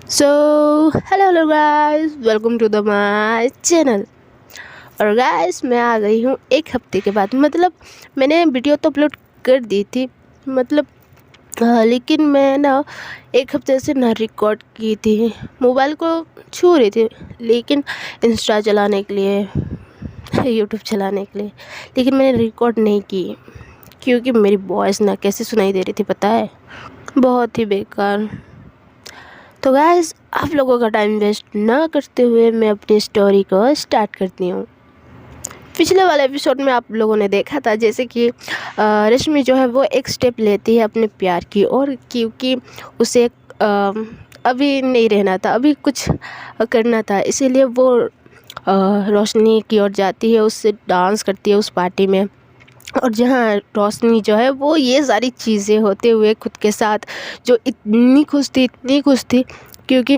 So hello guys, welcome to the my channel. और guys, मैं आ गई हूँ एक हफ्ते के बाद। मतलब मैंने वीडियो तो अपलोड कर दी थी, मतलब लेकिन मैं ना एक हफ्ते से ना रिकॉर्ड की थी। मोबाइल को छू रही थी, लेकिन इंस्टा चलाने के लिए, यूट्यूब चलाने के लिए, लेकिन मैंने रिकॉर्ड नहीं की क्योंकि मेरी वॉइस ना कैसे सुनाई दे रही थी पता है, बहुत ही बेकार। तो गाइस, आप लोगों का टाइम वेस्ट ना करते हुए मैं अपनी स्टोरी को स्टार्ट करती हूँ। पिछले वाले एपिसोड में आप लोगों ने देखा था जैसे कि रश्मि जो है वो एक स्टेप लेती है अपने प्यार की, और क्योंकि उसे अभी नहीं रहना था, अभी कुछ करना था, इसीलिए वो रोशनी की ओर जाती है, उससे डांस करती है उस पार्टी में। और जहाँ रोशनी जो है वो ये सारी चीज़ें होते हुए खुद के साथ जो इतनी खुश थी, क्योंकि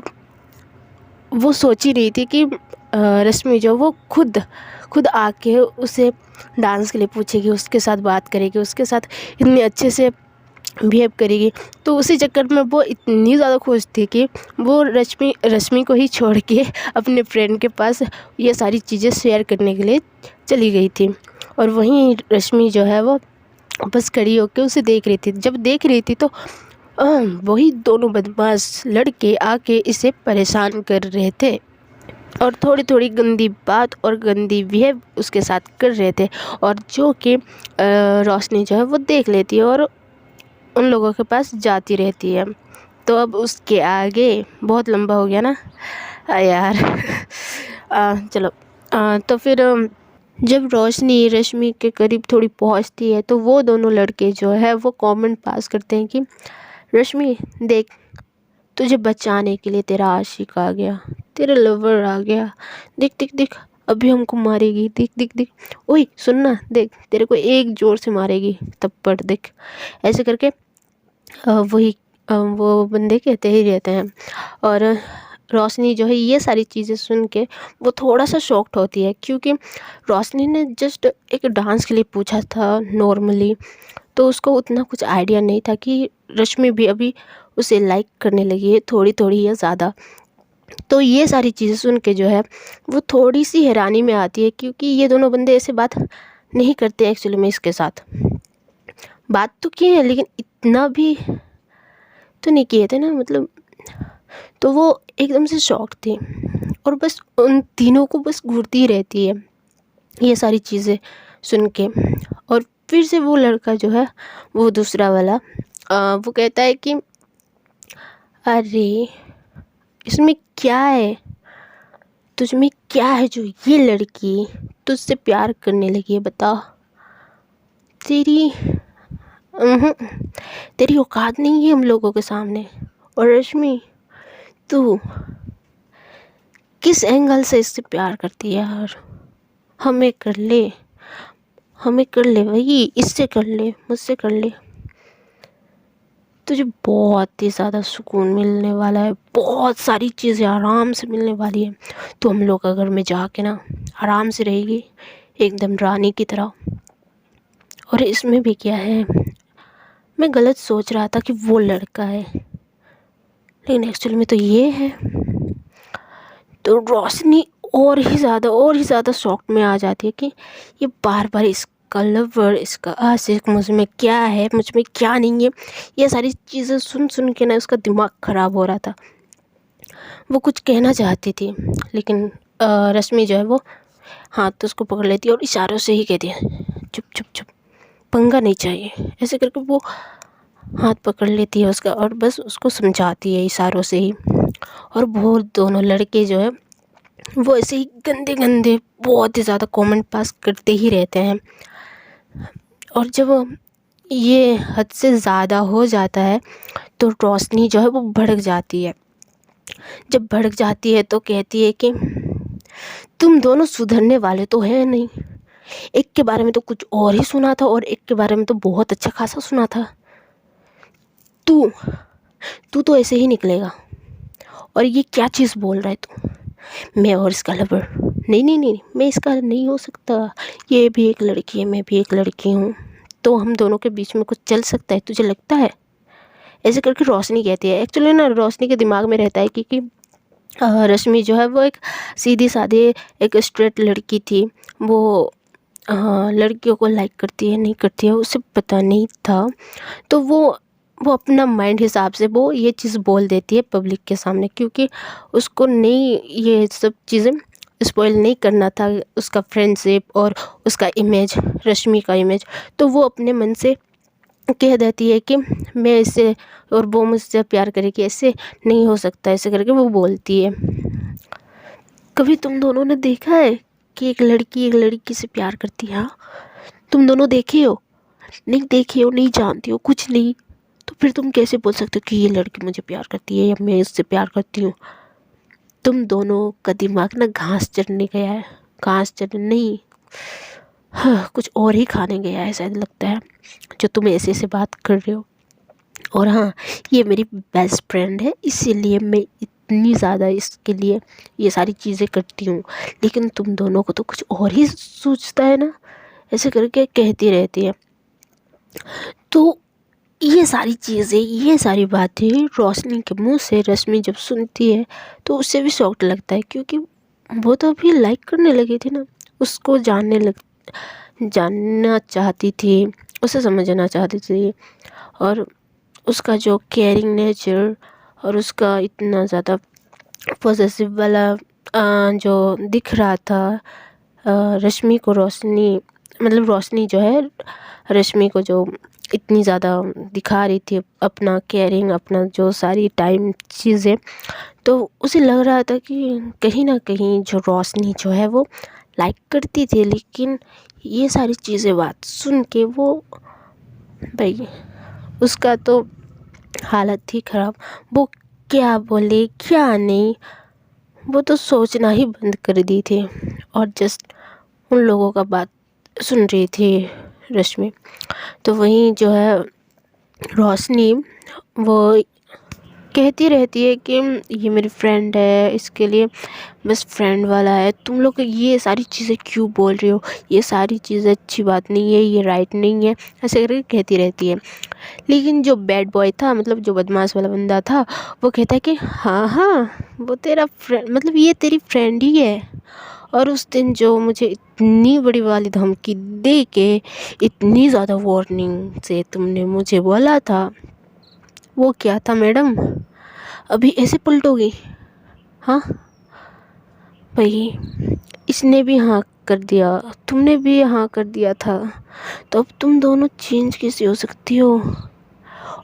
वो सोच ही रही थी कि रश्मि जो वो खुद खुद आके उसे डांस के लिए पूछेगी, उसके साथ बात करेगी, उसके साथ इतने अच्छे से बिहेव करेगी। तो उसी चक्कर में वो इतनी ज़्यादा खुश थी कि वो रश्मि रश्मि को ही छोड़ के अपने फ्रेंड के पास ये सारी चीज़ें शेयर करने के लिए चली गई थी। और वहीं रश्मि जो है वो बस खड़ी होकर उसे देख रही थी। जब देख रही थी तो वही दोनों बदमाश लड़के आके इसे परेशान कर रहे थे और थोड़ी थोड़ी गंदी बात और गंदी बिहेव उसके साथ कर रहे थे, और जो कि रोशनी जो है वो देख लेती है और उन लोगों के पास जाती रहती है। तो अब उसके आगे बहुत लंबा हो गया ना यार। चलो, तो फिर जब रोशनी रश्मि के करीब थोड़ी पहुंचती है तो वो दोनों लड़के जो है वो कमेंट पास करते हैं कि रश्मि देख, तुझे बचाने के लिए तेरा आशिक आ गया, तेरा लवर आ गया, देख देख देख, अभी हमको मारेगी, देख देख देख, ओए सुनना, देख तेरे को एक जोर से मारेगी, थप्पड़ देख, ऐसे करके वो बंदे कहते ही रहते हैं। और रोशनी जो है ये सारी चीज़ें सुन के वो थोड़ा सा शॉक्ड होती है, क्योंकि रोशनी ने जस्ट एक डांस के लिए पूछा था नॉर्मली, तो उसको उतना कुछ आइडिया नहीं था कि रश्मि भी अभी उसे लाइक करने लगी है, थोड़ी थोड़ी या ज़्यादा। तो ये सारी चीज़ें सुन के जो है वो थोड़ी सी हैरानी में आती है, क्योंकि ये दोनों बंदे ऐसे बात नहीं करते एक्चुअली में। इसके साथ बात तो की है, लेकिन इतना भी तो नहीं किए थे ना, मतलब। तो वो एकदम से शॉक थी और बस उन तीनों को बस घूरती रहती है ये सारी चीज़ें सुन के। और फिर से वो लड़का जो है वो दूसरा वाला वो कहता है कि अरे इसमें क्या है, तुझमें क्या है जो ये लड़की तुझसे प्यार करने लगी है, बता। तेरी तेरी औकात नहीं है हम लोगों के सामने। और रश्मि, तू किस एंगल से इससे प्यार करती है यार, हमें कर ले, हमें कर ले भाई, इससे कर ले, मुझसे कर ले, तुझे बहुत ही ज़्यादा सुकून मिलने वाला है, बहुत सारी चीज़ें आराम से मिलने वाली है। तो हम लोग का घर में जाके ना आराम से रहेगी, एकदम रानी की तरह। और इसमें भी क्या है, मैं गलत सोच रहा था कि वो लड़का है, लेकिन एक्चुअल में तो ये है। तो रोशनी और ही ज़्यादा शॉक में आ जाती है कि ये बार बार इसका लवर, इसका आशिक मुझ में क्या है, मुझ में क्या नहीं है। ये सारी चीज़ें सुन सुन के ना उसका दिमाग ख़राब हो रहा था। वो कुछ कहना चाहती थी, लेकिन रश्मि जो है वो हाथ तो उसको पकड़ लेती है और इशारों से ही कहती है चुप चुप चुप, पंगा नहीं चाहिए, ऐसे करके वो हाथ पकड़ लेती है उसका और बस उसको समझाती है इशारों से ही। और वो दोनों लड़के जो है वो ऐसे ही गंदे गंदे बहुत ही ज़्यादा कमेंट पास करते ही रहते हैं। और जब ये हद से ज़्यादा हो जाता है तो रोशनी जो है वो भड़क जाती है। जब भड़क जाती है तो कहती है कि तुम दोनों सुधरने वाले तो हैं नहीं, एक के बारे में तो कुछ और ही सुना था और एक के बारे में तो बहुत अच्छा खासा सुना था। तू तू तो ऐसे ही निकलेगा, और ये क्या चीज़ बोल रहा है तू, मैं और इसका लवर, नहीं नहीं नहीं, मैं इसका नहीं हो सकता, ये भी एक लड़की है, मैं भी एक लड़की हूँ, तो हम दोनों के बीच में कुछ चल सकता है, तुझे लगता है ऐसे करके रोशनी कहती है। एक्चुअली ना रोशनी के दिमाग में रहता है कि रश्मि जो है वो एक सीधी सादी एक स्ट्रेट लड़की थी। वो लड़कियों को लाइक करती है नहीं करती है उसे पता नहीं था। तो वो अपना माइंड हिसाब से वो ये चीज़ बोल देती है पब्लिक के सामने, क्योंकि उसको नहीं ये सब चीज़ें स्पॉइल नहीं करना था, उसका फ्रेंडशिप और उसका इमेज, रश्मि का इमेज। तो वो अपने मन से कह देती है कि मैं इससे और वो मुझसे प्यार करेगी, ऐसे नहीं हो सकता, ऐसे करके वो बोलती है। कभी तुम दोनों ने देखा है कि एक लड़की से प्यार करती है? हाँ, तुम दोनों देखे हो? नहीं देखे हो, नहीं जानती हो, कुछ नहीं, तो फिर तुम कैसे बोल सकते हो कि ये लड़की मुझे प्यार करती है या मैं इससे प्यार करती हूँ? तुम दोनों का दिमाग ना घास चरने गया है, घास चरने नहीं, हाँ कुछ और ही खाने गया है शायद लगता है, जो तुम ऐसे ऐसे बात कर रहे हो। और हाँ, ये मेरी बेस्ट फ्रेंड है इसीलिए मैं इतनी ज़्यादा इसके लिए ये सारी चीज़ें करती हूँ, लेकिन तुम दोनों को तो कुछ और ही सोचता है ना, ऐसे करके कहती रहती है। तो ये सारी चीज़ें, ये सारी बातें रोशनी के मुंह से रश्मि जब सुनती है तो उसे भी शॉक लगता है, क्योंकि वो तो अभी लाइक करने लगी थी ना, उसको जानना चाहती थी, उसे समझना चाहती थी। और उसका जो केयरिंग नेचर और उसका इतना ज़्यादा पॉसेसिव वाला जो दिख रहा था रश्मि को, रोशनी जो है रश्मि को जो इतनी ज़्यादा दिखा रही थी अपना केयरिंग, अपना जो सारी टाइम चीज़ें, तो उसे लग रहा था कि कहीं ना कहीं जो रोशनी जो है वो लाइक करती थी। लेकिन ये सारी चीज़ें बात सुन के वो भाई उसका तो हालत ही ख़राब, वो क्या बोले क्या नहीं, वो तो सोचना ही बंद कर दी थी और जस्ट उन लोगों का बात सुन रही थी रश्मि। तो वहीं जो है रोशनी वो कहती रहती है कि ये मेरी फ्रेंड है, इसके लिए बस फ्रेंड वाला है, तुम लोग ये सारी चीज़ें क्यों बोल रही हो, ये सारी चीज़ें अच्छी बात नहीं है, ये राइट नहीं है, ऐसे करके कहती रहती है। लेकिन जो बैड बॉय था, मतलब जो बदमाश वाला बंदा था, वो कहता है कि हाँ हाँ वो तेरा फ्रेंड, मतलब ये तेरी फ्रेंड ही है। और उस दिन जो मुझे इतनी बड़ी वाली धमकी दे के इतनी ज़्यादा वार्निंग से तुमने मुझे बोला था, वो क्या था मैडम? अभी ऐसे पलटोगी? हाँ भाई, इसने भी हाँ कर दिया, तुमने भी हाँ कर दिया था, तो अब तुम दोनों चेंज कैसे हो सकती हो?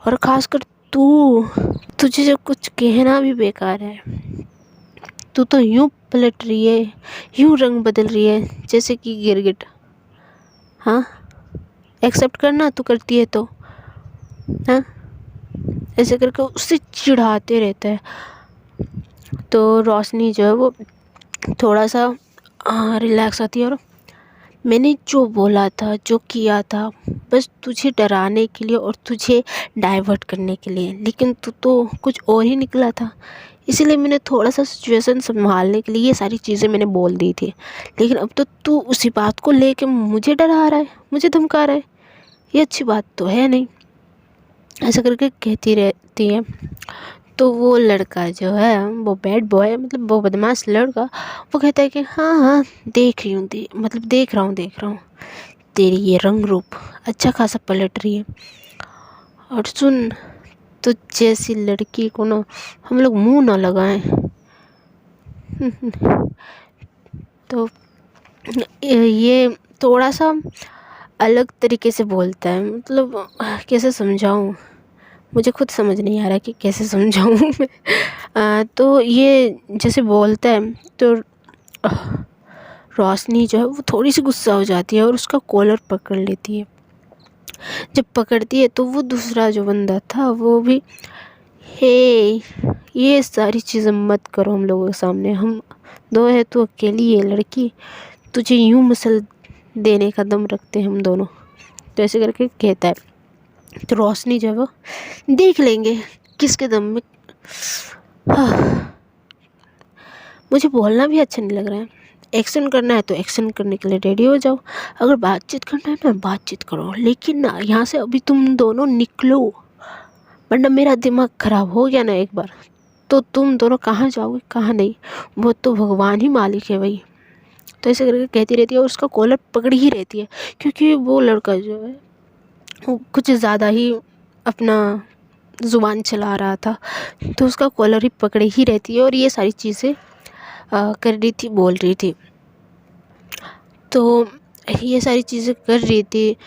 और ख़ासकर तुझे जो कुछ कहना भी बेकार है। तू तो यूँ पलट रही है, यूँ रंग बदल रही है जैसे कि गिरगिट। हाँ, एक्सेप्ट करना तू करती है तो, हाँ ऐसे करके उससे चिढ़ाते रहता है। तो रोशनी जो है वो थोड़ा सा रिलैक्स आती है और मैंने जो बोला था, जो किया था, बस तुझे डराने के लिए और तुझे डाइवर्ट करने के लिए, लेकिन तू तो कुछ और ही निकला था। इसीलिए मैंने थोड़ा सा सिचुएशन संभालने के लिए ये सारी चीज़ें मैंने बोल दी थी, लेकिन अब तो तू उसी बात को लेके मुझे डरा रहा है, मुझे धमका रहा है, ये अच्छी बात तो है नहीं, ऐसा करके कहती रहती है। तो वो लड़का जो है वो बैड बॉय, मतलब वो बदमाश लड़का, वो कहता है कि हाँ हाँ देख रही हूँ, देख रहा हूँ तेरी ये रंग रूप अच्छा खासा पलट रही है। और सुन, तो जैसी लड़की को ना हम लोग मुंह ना लगाएं। तो ये थोड़ा सा अलग तरीके से बोलता है, मतलब कैसे समझाऊँ, मुझे खुद समझ नहीं आ रहा कि कैसे समझाऊँ मैं। तो ये जैसे बोलता है तो रोशनी जो है वो थोड़ी सी गुस्सा हो जाती है और उसका कॉलर पकड़ लेती है। जब पकड़ती है तो वो दूसरा जो बंदा था वो भी, हे ये सारी चीज़ें मत करो हम लोगों के सामने, हम दो है, तू अकेली है लड़की, तुझे यूँ मसल देने का दम रखते हैं हम दोनों, तो ऐसे करके कहता है। तो रोशनी जो है वो देख लेंगे किसके दम में। हाँ, मुझे बोलना भी अच्छा नहीं लग रहा है। एक्शन करना है तो एक्शन करने के लिए रेडी हो जाओ, अगर बातचीत करना है ना बातचीत करो, लेकिन ना यहाँ से अभी तुम दोनों निकलो, वरना मेरा दिमाग ख़राब हो गया ना एक बार, तो तुम दोनों कहाँ जाओगे कहाँ नहीं, वो तो भगवान ही मालिक है भाई। तो ऐसे करके कहती रहती है और उसका कॉलर पकड़ी ही रहती है, क्योंकि वो लड़का जो है वो कुछ ज़्यादा ही अपना ज़ुबान चला रहा था, तो उसका कॉलर ही पकड़े ही रहती है और ये सारी चीज़ें कर रही थी, बोल रही थी। तो ये सारी चीज़ें कर रही थी,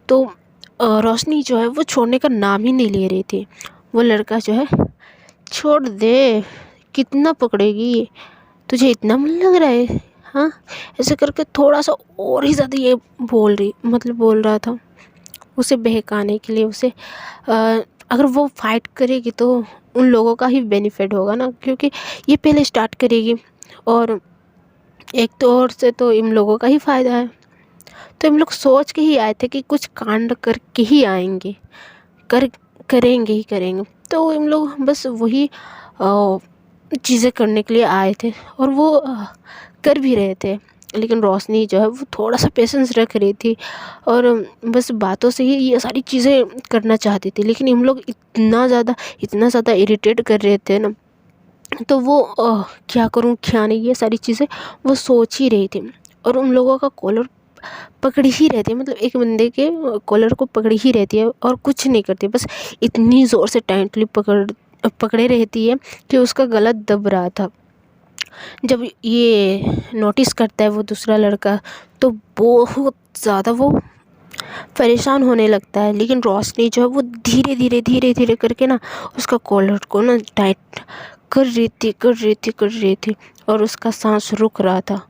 तो रोशनी जो है वो छोड़ने का नाम ही नहीं ले रही थी। वो लड़का जो है, छोड़ दे, कितना पकड़ेगी, तुझे इतना मन लग रहा है, हाँ, ऐसे करके थोड़ा सा और ही ज़्यादा ये बोल रहा था उसे बहकाने के लिए। उसे अगर वो फाइट करेगी तो उन लोगों का ही बेनिफिट होगा ना, क्योंकि ये पहले स्टार्ट करेगी और एक तो और से तो इन लोगों का ही फ़ायदा है। तो हम लोग सोच के ही आए थे कि कुछ कांड करके ही आएंगे, करेंगे ही करेंगे। तो हम लोग बस वही चीज़ें करने के लिए आए थे और वो कर भी रहे थे। लेकिन रोशनी जो है वो थोड़ा सा पेशेंस रख रही थी और बस बातों से ही ये सारी चीज़ें करना चाहती थी। लेकिन हम लोग इतना ज़्यादा इरिटेट कर रहे थे ना, तो वो क्या करूँ क्या नहीं, ये सारी चीज़ें वो सोच ही रही थी। और उन लोगों का कॉलर पकड़ी ही रहती है, मतलब एक बंदे के कॉलर को पकड़ी ही रहती है और कुछ नहीं करती, बस इतनी ज़ोर से टाइटली पकड़े रहती है कि उसका गला दब रहा था। जब ये नोटिस करता है वो दूसरा लड़का, तो बहुत ज़्यादा वो परेशान होने लगता है। लेकिन रोशनी जो है वो धीरे धीरे करके ना उसका कॉलर को ना टाइट कर रही थी और उसका सांस रुक रहा था।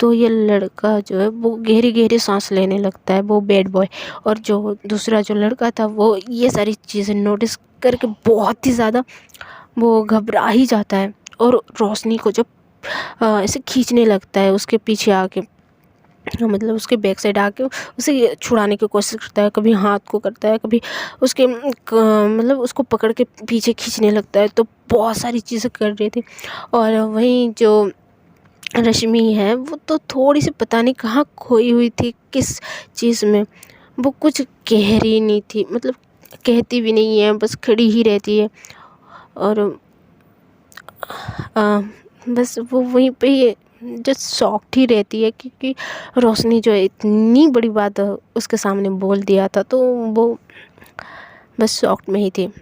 तो ये लड़का जो है वो गहरी सांस लेने लगता है, वो बैड बॉय। और जो दूसरा जो लड़का था वो ये सारी चीज़ें नोटिस करके बहुत ही ज़्यादा वो घबरा ही जाता है और रोशनी को जब ऐसे खींचने लगता है उसके पीछे आके, मतलब उसके बैक साइड आके उसे छुड़ाने की कोशिश करता है। कभी हाथ को करता है, कभी उसके मतलब उसको पकड़ के पीछे खींचने लगता है। तो बहुत सारी चीज़ें कर रही थी। और वहीं जो रश्मि है वो तो थोड़ी सी पता नहीं कहाँ खोई हुई थी, किस चीज़ में। वो कुछ कह रही नहीं थी, मतलब कहती भी नहीं है, बस खड़ी ही रहती है और बस वो वहीं पे ही जस्ट शॉक्ड ही रहती है, क्योंकि रोशनी जो है इतनी बड़ी बात उसके सामने बोल दिया था, तो वो बस शॉक्ड में ही थी।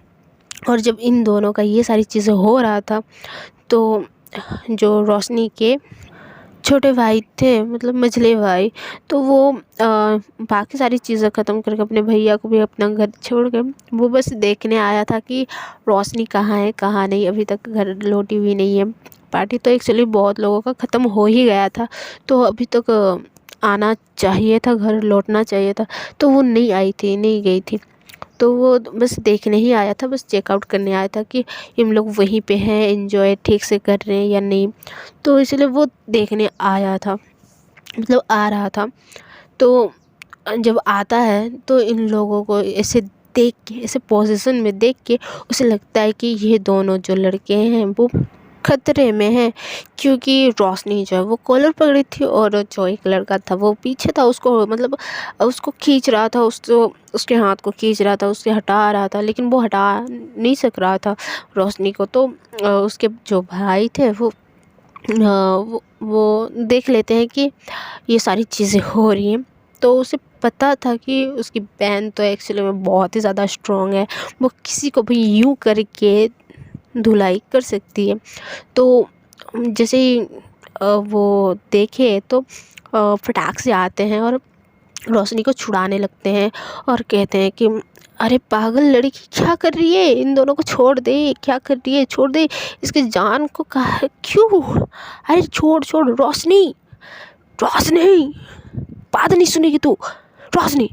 और जब इन दोनों का ये सारी चीज़ें हो रहा था, तो जो रोशनी के छोटे भाई थे, मतलब मझले भाई, तो वो बाकी सारी चीज़ें ख़त्म करके अपने भैया को भी अपना घर छोड़ के वो बस देखने आया था कि रोशनी कहाँ है कहाँ नहीं। अभी तक घर लौटी हुई नहीं है। पार्टी तो एक्चुअली बहुत लोगों का ख़त्म हो ही गया था, तो अभी तक आना चाहिए था, घर लौटना चाहिए था, तो वो नहीं आई थी, नहीं गई थी। तो वो बस देखने ही आया था, बस चेकआउट करने आया था कि हम लोग वहीं पे हैं, एंजॉय ठीक से कर रहे हैं या नहीं। तो इसलिए वो देखने आया था, मतलब आ रहा था। तो जब आता है तो इन लोगों को ऐसे देख के, ऐसे पोजीशन में देख के उसे लगता है कि ये दोनों जो लड़के हैं वो खतरे में है, क्योंकि रोशनी जो है वो कॉलर पकड़ी थी और जो एक लड़का था वो पीछे था, उसको मतलब उसको खींच रहा था, उसको उसके हाथ को खींच रहा था, उससे हटा रहा था, लेकिन वो हटा नहीं सक रहा था रोशनी को। तो उसके जो भाई थे वो देख लेते हैं कि ये सारी चीज़ें हो रही हैं। तो उसे पता था कि उसकी बहन तो एक्चुअली में बहुत ही ज़्यादा स्ट्रॉन्ग है, वो किसी को भी यूं करके धुलाई कर सकती है। तो जैसे ही वो देखे तो फटाक से आते हैं और रोशनी को छुड़ाने लगते हैं और कहते हैं कि अरे पागल लड़की क्या कर रही है, इन दोनों को छोड़ दे, क्या कर रही है, छोड़ दे, इसकी जान को कहा क्यों, अरे छोड़ छोड़ रोशनी, रोशनी, बात नहीं सुनेगी तू, रोशनी,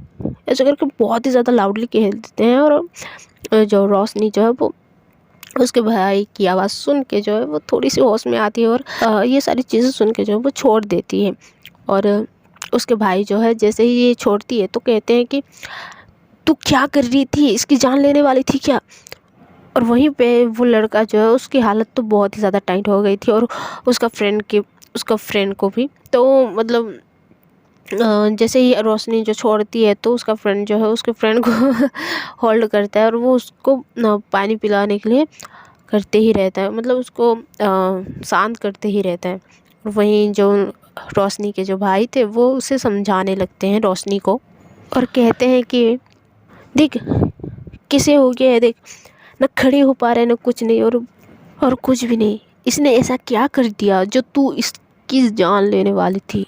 ऐसे करके बहुत ही ज़्यादा लाउडली कह देते हैं। और जो रोशनी जो है वो उसके भाई की आवाज़ सुन के जो है वो थोड़ी सी होश में आती है और ये सारी चीज़ें सुन के जो है वो छोड़ देती है। और उसके भाई जो है जैसे ही ये छोड़ती है तो कहते हैं कि तू क्या कर रही थी, इसकी जान लेने वाली थी क्या। और वहीं पे वो लड़का जो है उसकी हालत तो बहुत ही ज़्यादा टाइट हो गई थी और उसका फ्रेंड को भी। तो मतलब जैसे ही रोशनी जो छोड़ती है तो उसका फ्रेंड जो है उसके फ्रेंड को होल्ड करता है और वो उसको पानी पिलाने के लिए करते ही रहता है, मतलब उसको शांत करते ही रहता है। वहीं जो रोशनी के जो भाई थे वो उसे समझाने लगते हैं रोशनी को, और कहते हैं कि देख किसे हो गया है, देख ना खड़े हो पा रहे ना कुछ नहीं, और कुछ भी नहीं, इसने ऐसा क्या कर दिया जो तू इसकी जान लेने वाली थी,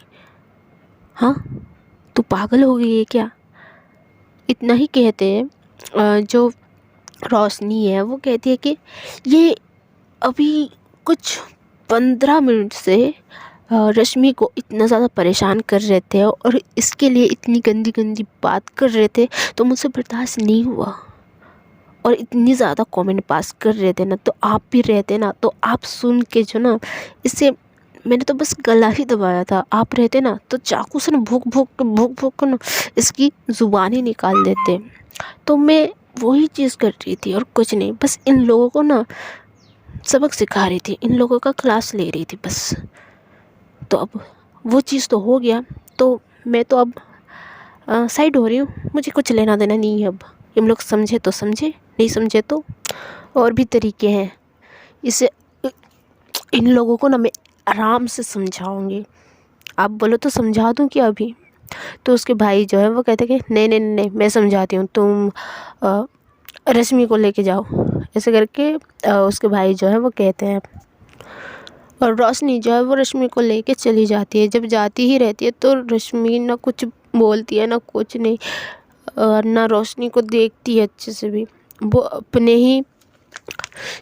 हाँ तू पागल हो गई है क्या। इतना ही कहते हैं जो रोशनी है वो कहती है कि ये अभी कुछ 15 मिनट से रश्मि को इतना ज़्यादा परेशान कर रहे थे और इसके लिए इतनी गंदी गंदी बात कर रहे थे, तो मुझसे बर्दाश्त नहीं हुआ और इतनी ज़्यादा कमेंट पास कर रहे थे ना, तो आप भी रहते ना तो आप सुन के जो ना, इससे मैंने तो बस गला ही दबाया था, आप रहते ना तो चाकू से ना भूक भूक कर ना इसकी ज़ुबान ही निकाल देते। तो मैं वही चीज़ कर रही थी और कुछ नहीं, बस इन लोगों को ना सबक सिखा रही थी, इन लोगों का क्लास ले रही थी बस। तो अब वो चीज़ तो हो गया, तो मैं तो अब साइड हो रही हूँ, मुझे कुछ लेना देना नहीं है अब। इन लोग समझे तो समझे, नहीं समझे तो और भी तरीके हैं, इसे इन लोगों को ना मैं आराम से समझाऊंगी। आप बोलो तो समझा दूँ क्या अभी। तो उसके भाई जो है वो कहते कि नहीं नहीं नहीं मैं समझाती हूँ, तुम रश्मि को लेके जाओ, ऐसे करके उसके भाई जो है वो कहते हैं। और रोशनी जो है वो रश्मि को लेके चली जाती है। जब जाती ही रहती है तो रश्मि ना कुछ बोलती है ना कुछ नहीं, और ना रोशनी को देखती है अच्छे से भी। वो अपने ही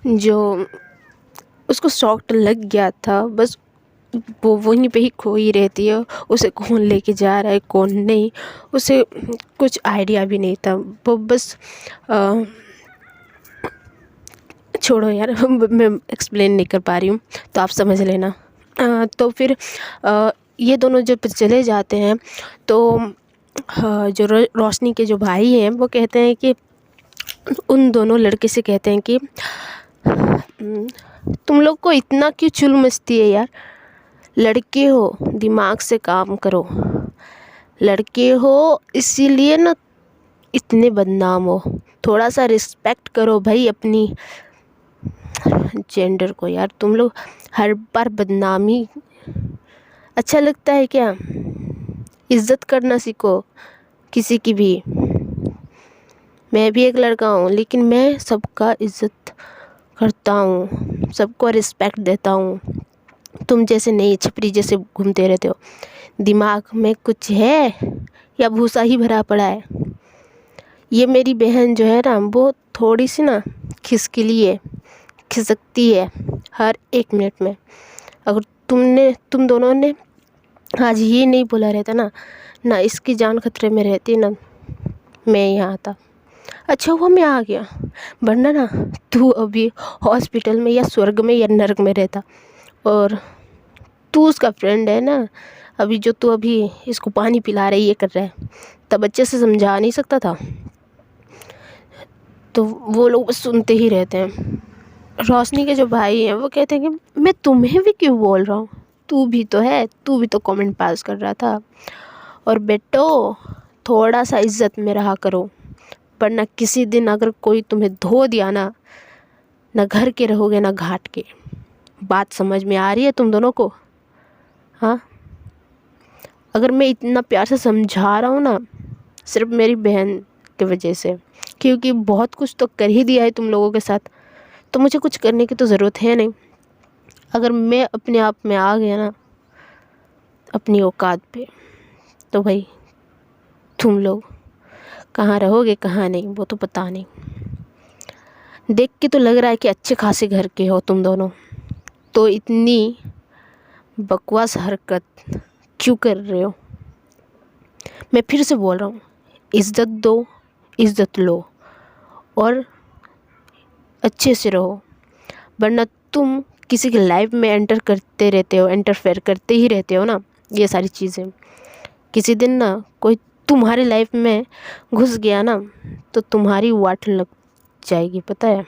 जो उसको शॉक लग गया था, बस वो वहीं पे ही खोई रहती है। उसे कौन लेके जा रहा है कौन नहीं, उसे कुछ आइडिया भी नहीं था। वो बस छोड़ो यार मैं एक्सप्लेन नहीं कर पा रही हूँ, तो आप समझ लेना। तो फिर ये दोनों जब चले जाते हैं तो जो रोशनी के जो भाई हैं वो कहते हैं कि उन दोनों लड़के से कहते हैं कि तुम लोग को इतना क्यों चुल मचती है यार, लड़के हो दिमाग से काम करो, लड़के हो इसीलिए ना इतने बदनाम हो, थोड़ा सा रिस्पेक्ट करो भाई अपनी जेंडर को। यार तुम लोग हर बार बदनामी अच्छा लगता है क्या, इज़्ज़त करना सीखो किसी की भी। मैं भी एक लड़का हूँ लेकिन मैं सबका इज़्ज़त करता हूँ, सबको रिस्पेक्ट देता हूँ। तुम जैसे नहीं छपरी जैसे घूमते रहते हो, दिमाग में कुछ है या भूसा ही भरा पड़ा है। ये मेरी बहन जो है ना वो थोड़ी सी ना खिसकिली है, खिसकती है हर 1 मिनट में। अगर तुम दोनों ने आज ये नहीं बोला रहता ना, ना इसकी जान खतरे में रहती ना मैं यहाँ आता। अच्छा हुआ मैं आ गया, वरना ना तू अभी हॉस्पिटल में या स्वर्ग में या नरक में रहता। और तू उसका फ्रेंड है ना, अभी जो तू अभी इसको पानी पिला रही है कर रहा है, तब अच्छे से समझा नहीं सकता था। तो वो लोग बस सुनते ही रहते हैं। रोशनी के जो भाई हैं वो कहते हैं कि मैं तुम्हें भी क्यों बोल रहा हूँ, तू भी तो है, तू भी तो कमेंट पास कर रहा था। और बेटो थोड़ा सा इज्जत में रहा करो, वरना किसी दिन अगर कोई तुम्हें धो दिया ना, ना घर के रहोगे ना घाट के। बात समझ में आ रही है तुम दोनों को, हाँ। अगर मैं इतना प्यार से समझा रहा हूँ ना सिर्फ मेरी बहन की वजह से, क्योंकि बहुत कुछ तो कर ही दिया है तुम लोगों के साथ, तो मुझे कुछ करने की तो ज़रूरत है नहीं। अगर मैं अपने आप में आ गया ना अपनी औकात पे, तो भाई तुम लोग कहाँ रहोगे कहाँ नहीं वो तो पता नहीं। देख के तो लग रहा है कि अच्छे खासे घर के हो तुम दोनों, तो इतनी बकवास हरकत क्यों कर रहे हो। मैं फिर से बोल रहा हूँ, इज़्ज़त दो, इज़्ज़त लो और अच्छे से रहो, वरना तुम किसी की लाइफ में एंटर करते रहते हो, इंटरफेयर करते ही रहते हो ना ये सारी चीज़ें। किसी दिन ना कोई तुम्हारी लाइफ में घुस गया ना तो तुम्हारी वाट लग जाएगी, पता है।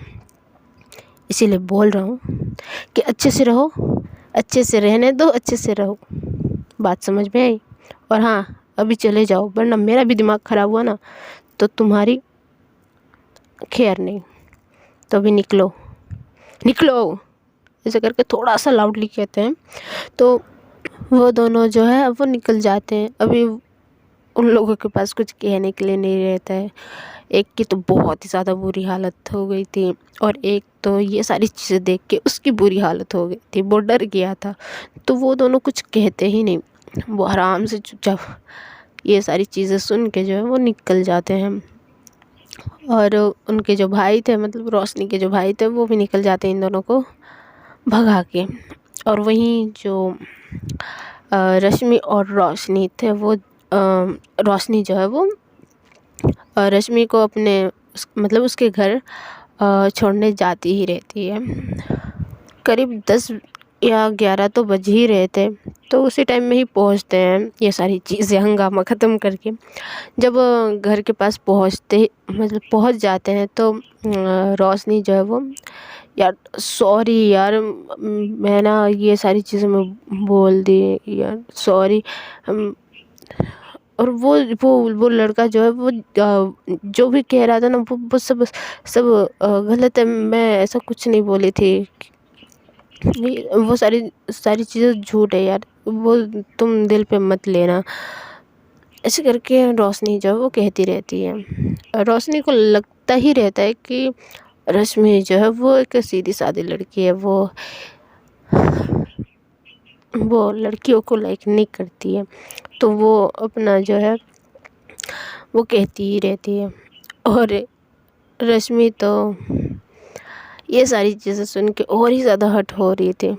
इसीलिए बोल रहा हूँ कि अच्छे से रहो, अच्छे से रहने दो, अच्छे से रहो। बात समझ में आई। और हाँ अभी चले जाओ, वरना मेरा भी दिमाग ख़राब हुआ ना तो तुम्हारी खैर नहीं। तो अभी निकलो निकलो, ऐसे करके थोड़ा सा लाउडली कहते हैं। तो वो दोनों जो है वो निकल जाते हैं। अभी उन लोगों के पास कुछ कहने के लिए नहीं रहता है। एक की तो बहुत ही ज़्यादा बुरी हालत हो गई थी, और एक तो ये सारी चीज़ें देख के उसकी बुरी हालत हो गई थी, वो डर गया था। तो वो दोनों कुछ कहते ही नहीं, वो आराम से चुपचाप ये सारी चीज़ें सुन के जो है वो निकल जाते हैं। और उनके जो भाई थे, मतलब रोशनी के जो भाई थे, वो भी निकल जाते हैं इन दोनों को भगा के। और वहीं जो रश्मि और रोशनी थे, वो रोशनी जो है वो रश्मि को अपने मतलब उसके घर छोड़ने जाती ही रहती है। करीब 10 या 11 तो बज ही रहे थे, तो उसी टाइम में ही पहुंचते हैं ये सारी चीज़ें हंगामा ख़त्म करके। जब घर के पास पहुंचते मतलब पहुंच जाते हैं तो रोशनी जो है वो, यार सॉरी यार, मैं ना ये सारी चीज़ें मैं बोल दी यार, सॉरी। और वो लड़का जो है वो जो भी कह रहा था ना वो सब सब गलत है, मैं ऐसा कुछ नहीं बोली थी। वो सारी सारी चीज़ें झूठ है यार, वो तुम दिल पे मत लेना। ऐसे करके रोशनी जो है वो कहती रहती है। रोशनी को लगता ही रहता है कि रश्मि जो है वो एक सीधी सादी लड़की है, वो लड़कियों को लाइक नहीं करती है। तो वो अपना जो है वो कहती ही रहती है। और रश्मि तो ये सारी चीज़ें सुन के और ही ज़्यादा हर्ट हो रही थी,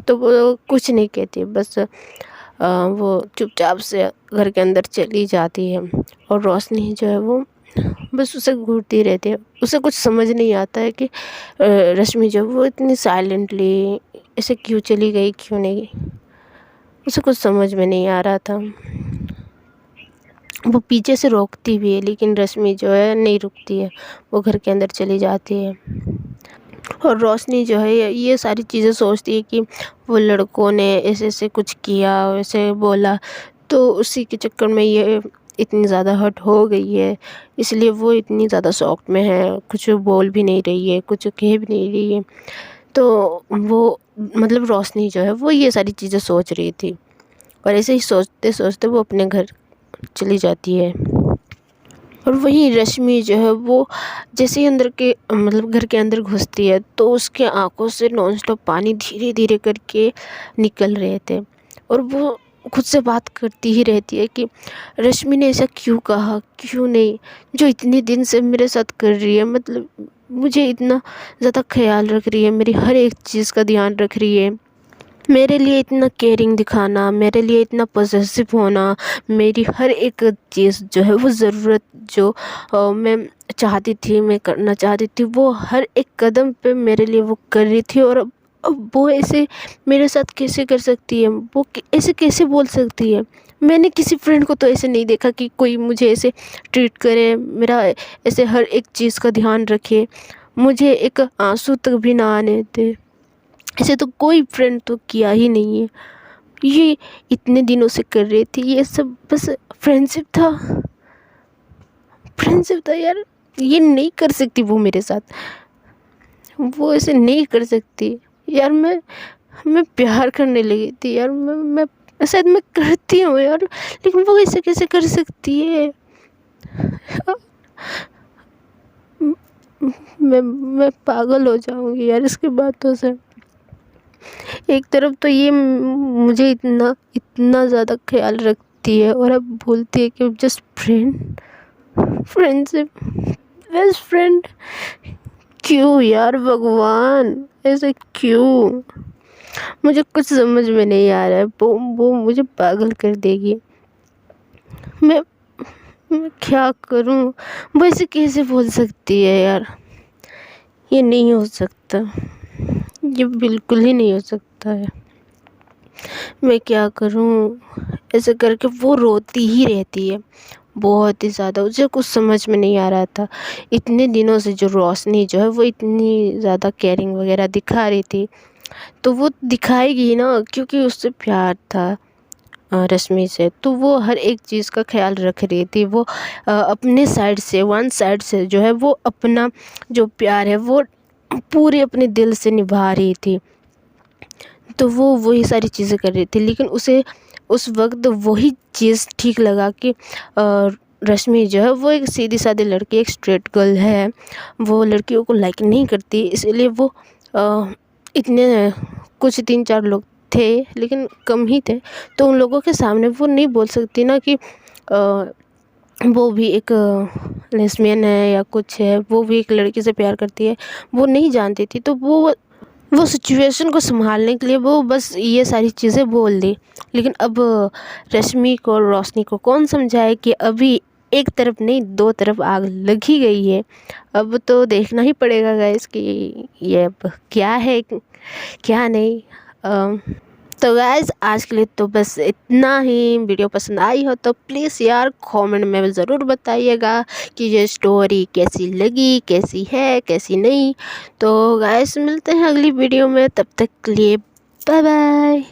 तो वो कुछ नहीं कहती, बस वो चुपचाप से घर के अंदर चली जाती है। और रोशनी जो है वो बस उसे घूरती रहती है। उसे कुछ समझ नहीं आता है कि रश्मि जो वो इतनी साइलेंटली ऐसे क्यों चली गई, क्यों नहीं, उसे कुछ समझ में नहीं आ रहा था। वो पीछे से रोकती भी है, लेकिन रश्मि जो है नहीं रुकती है, वो घर के अंदर चली जाती है। और रोशनी जो है ये सारी चीज़ें सोचती है कि वो लड़कों ने ऐसे ऐसे कुछ किया, ऐसे बोला, तो उसी के चक्कर में ये इतनी ज़्यादा हर्ट हो गई है, इसलिए वो इतनी ज़्यादा शॉक में है, कुछ बोल भी नहीं रही है, कुछ कह भी नहीं रही है। तो वो मतलब रोशनी जो है वो ये सारी चीज़ें सोच रही थी, और ऐसे ही सोचते सोचते वो अपने घर चली जाती है। और वहीं रश्मि जो है वो जैसे ही अंदर के मतलब घर के अंदर घुसती है, तो उसके आंखों से नॉन स्टॉप पानी धीरे धीरे करके निकल रहे थे। और वो खुद से बात करती ही रहती है कि रश्मि ने ऐसा क्यों कहा, क्यों नहीं, जो इतने दिन से मेरे साथ कर रही है, मतलब मुझे इतना ज़्यादा ख्याल रख रही है, मेरी हर एक चीज़ का ध्यान रख रही है, मेरे लिए इतना केयरिंग दिखाना, मेरे लिए इतना पॉसेसिव होना, मेरी हर एक चीज़ जो है वो ज़रूरत जो मैं चाहती थी, मैं करना चाहती थी, वो हर एक कदम पे मेरे लिए वो कर रही थी। और अब वो ऐसे मेरे साथ कैसे कर सकती है, वो ऐसे कैसे बोल सकती है। मैंने किसी फ्रेंड को तो ऐसे नहीं देखा कि कोई मुझे ऐसे ट्रीट करे, मेरा ऐसे हर एक चीज़ का ध्यान रखे, मुझे एक आंसू तक भी ना आने दे। ऐसे तो कोई फ्रेंड तो किया ही नहीं है। ये इतने दिनों से कर रही थी, ये सब बस फ्रेंडशिप था, फ्रेंडशिप था यार। ये नहीं कर सकती वो मेरे साथ, वो ऐसे नहीं कर सकती यार। मैं प्यार करने लगी थी यार, मैं शायद मैं करती हूँ यार, लेकिन वो ऐसे कैसे कर सकती है। मैं पागल हो जाऊंगी यार इसकी बातों से। एक तरफ तो ये मुझे इतना इतना ज़्यादा ख्याल रखती है, और अब बोलती है कि जस्ट फ्रेंडशिप, बेस्ट फ्रेंड। क्यों यार भगवान, ऐसे क्यों, मुझे कुछ समझ में नहीं आ रहा है। वो मुझे पागल कर देगी। मैं मैं क्या करूं, वो ऐसे कैसे बोल सकती है यार। ये नहीं हो सकता, ये बिल्कुल ही नहीं हो सकता है। मैं क्या करूं, ऐसे करके वो रोती ही रहती है बहुत ही ज़्यादा। उसे कुछ समझ में नहीं आ रहा था, इतने दिनों से जो रोशनी जो है वो इतनी ज़्यादा केयरिंग वगैरह दिखा रही थी, तो वो दिखाएगी ना, क्योंकि उससे प्यार था। रश्मि से। तो वो हर एक चीज़ का ख्याल रख रही थी। वो अपने साइड से वन साइड से जो है वो अपना जो प्यार है वो पूरे अपने दिल से निभा रही थी। तो वो वही सारी चीज़ें कर रही थी, लेकिन उसे उस वक्त वही चीज़ ठीक लगा कि रश्मि जो है वो एक सीधी सादी लड़की, एक स्ट्रेट गर्ल है, वो लड़कियों को लाइक नहीं करती। इसलिए वो इतने कुछ 3-4 लोग थे, लेकिन कम ही थे, तो उन लोगों के सामने वो नहीं बोल सकती ना कि वो भी एक लेस्बियन है या कुछ है, वो भी एक लड़की से प्यार करती है, वो नहीं जानती थी। तो वो सिचुएशन को संभालने के लिए वो बस ये सारी चीज़ें बोल दी। लेकिन अब रश्मि को और रोशनी को कौन समझाए कि अभी एक तरफ नहीं, दो तरफ आग लग ही गई है। अब तो देखना ही पड़ेगा गाइस कि ये अब क्या है क्या नहीं। तो गाइस आज के लिए तो बस इतना ही। वीडियो पसंद आई हो तो प्लीज़ यार कमेंट में ज़रूर बताइएगा कि ये स्टोरी कैसी लगी, कैसी है, कैसी नहीं। तो गाइस मिलते हैं अगली वीडियो में, तब तक के लिए बाय बाय।